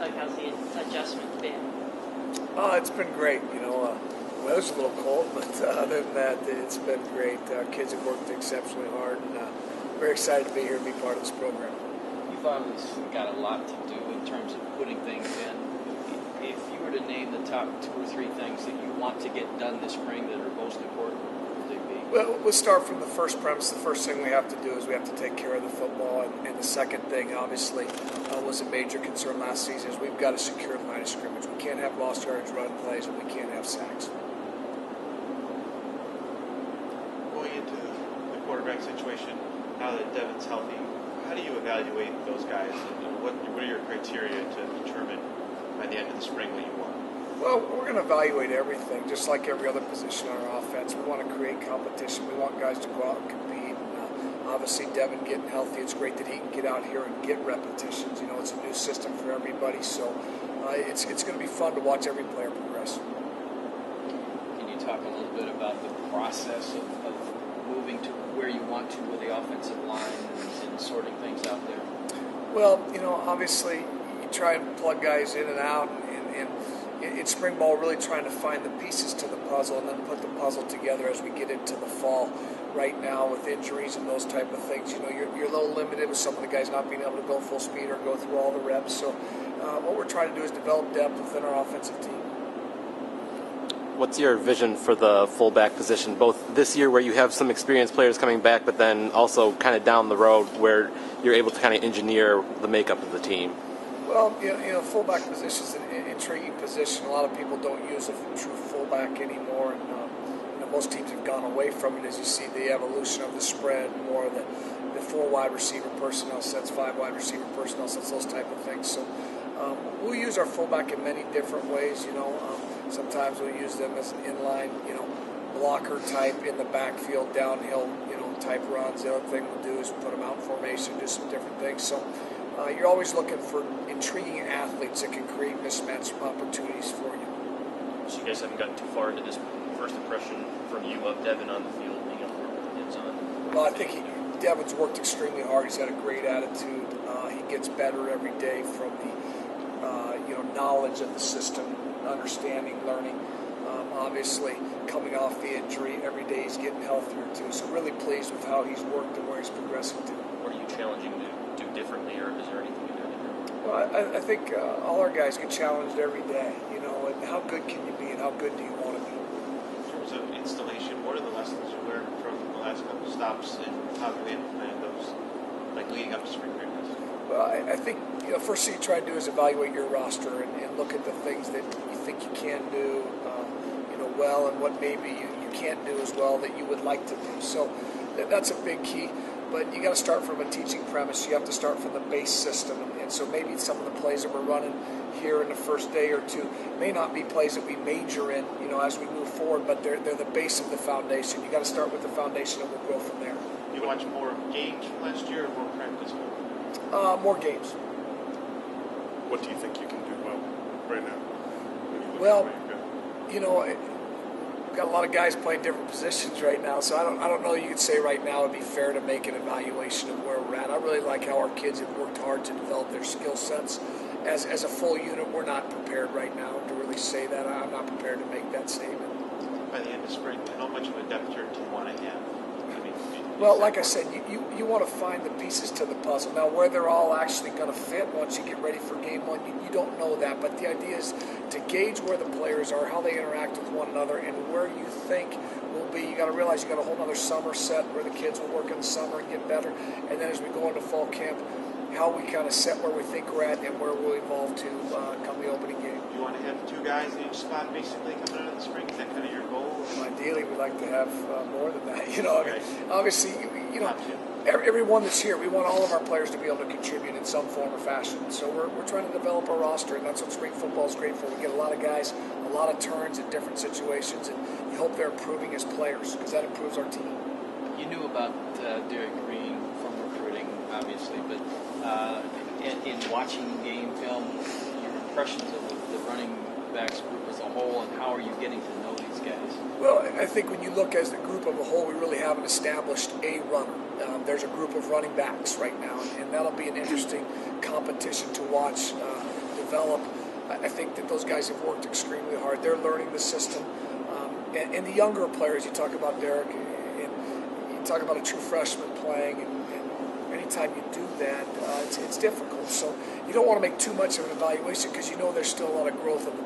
like? How's the adjustment been? It's been great. Weather's a little cold, but other than that, it's been great. Our kids have worked exceptionally hard, and very excited to be here and be part of this program. You've obviously got a lot to do in terms of putting things in. If you were to name the top 2 or 3 things that you want to get done this spring that are most important, what would they be? Well, we'll start from the first premise. The first thing we have to do is we have to take care of the football, and the second thing, obviously, was a major concern last season, is we've got to secure the line of scrimmage. We can't have lost yards run plays, and we can't have sacks. Going into the quarterback situation, now that Devin's healthy, how do you evaluate those guys, and what are your criteria to determine by the end of the spring what you want? Well, we're going to evaluate everything, just like every other position on our offense. We want to create competition. We want guys to go out and compete. And, obviously, Devin getting healthy, it's great that he can get out here and get repetitions. It's a new system for everybody, so it's going to be fun to watch every player progress. Can you talk a little bit about the process of moving to where you want to with the offensive line and sorting things out there? Well, obviously, you try and plug guys in and out, and in spring ball, really trying to find the pieces to the puzzle and then put the puzzle together as we get into the fall. Right now, with injuries and those type of things, you're a little limited with some of the guys not being able to go full speed or go through all the reps. So what we're trying to do is develop depth within our offensive team. What's your vision for the fullback position, both this year where you have some experienced players coming back, but then also kind of down the road where you're able to kind of engineer the makeup of the team? Well, fullback position is an intriguing position. A lot of people don't use a true fullback anymore, and most teams have gone away from it as you see the evolution of the spread, more the 4 wide receiver personnel sets, 5 wide receiver personnel sets, those type of things. So we'll use our fullback in many different ways. Sometimes we'll use them as an inline, blocker type in the backfield, downhill, type runs. The other thing we'll do is put them out in formation, do some different things. So you're always looking for intriguing athletes that can create mismatch opportunities for you. So you guys haven't gotten too far into this first impression from you of Devin on the field, being able to work with the kids on? Well, I think Devin's worked extremely hard. He's got a great attitude. He gets better every day from the knowledge of the system, understanding, learning. Obviously, coming off the injury, every day he's getting healthier too. So really pleased with how he's worked and where he's progressing to. What are you challenging to do differently, or is there anything you're doing different? Well, I think all our guys get challenged every day. And how good can you be, and how good do you want to be? In terms of installation, what are the lessons you learned from the last couple of stops, and how do we implement those, like leading up to spring practice? Well, I think first thing you try to do is evaluate your roster and look at the things that you think you can do, well, and what maybe you can't do as well that you would like to do. So that's a big key. But you got to start from a teaching premise. You have to start from the base system, and so maybe some of the plays that we're running here in the first day or two may not be plays that we major in, as we move forward, but they're the base of the foundation. You got to start with the foundation, and we'll grow from there. You watch more games from last year or more practice? More games. What do you think you can do well right now? Well, we've got a lot of guys playing different positions right now, so I don't know you could say right now it'd be fair to make an evaluation of where we're at. I really like how our kids have worked hard to develop their skill sets. As a full unit, we're not prepared right now to really say that. I'm not prepared to make that statement. By the end of spring, how much of a depth chart do you want to have? Well, like I said, you want to find the pieces to the puzzle. Now, where they're all actually going to fit once you get ready for game one, you don't know that. But the idea is to gauge where the players are, how they interact with one another, and where you think will be. You got to realize you got a whole other summer set where the kids will work in the summer and get better. And then as we go into fall camp, how we kind of set where we think we're at and where we'll evolve to come the opening game. You want to have 2 guys in each spot basically coming out of the spring? Is that kind of your goal? Ideally, we'd like to have more than that. Okay. Obviously, everyone that's here, we want all of our players to be able to contribute in some form or fashion. So we're trying to develop a roster, and that's what spring football is great for. We get a lot of guys, a lot of turns in different situations, and you hope they're improving as players because that improves our team. You knew about Derek Green from recruiting, obviously, but in watching game film, your impressions of the running backs group as a whole, and how are you getting to know these guys? Well, I think when you look as the group of a whole, we really haven't established a runner. There's a group of running backs right now, and that'll be an interesting competition to watch. The develop. I think that those guys have worked extremely hard. They're learning the system. And the younger players, you talk about Derek, and you talk about a true freshman playing, and anytime you do that, it's difficult. So you don't want to make too much of an evaluation because you know there's still a lot of growth in the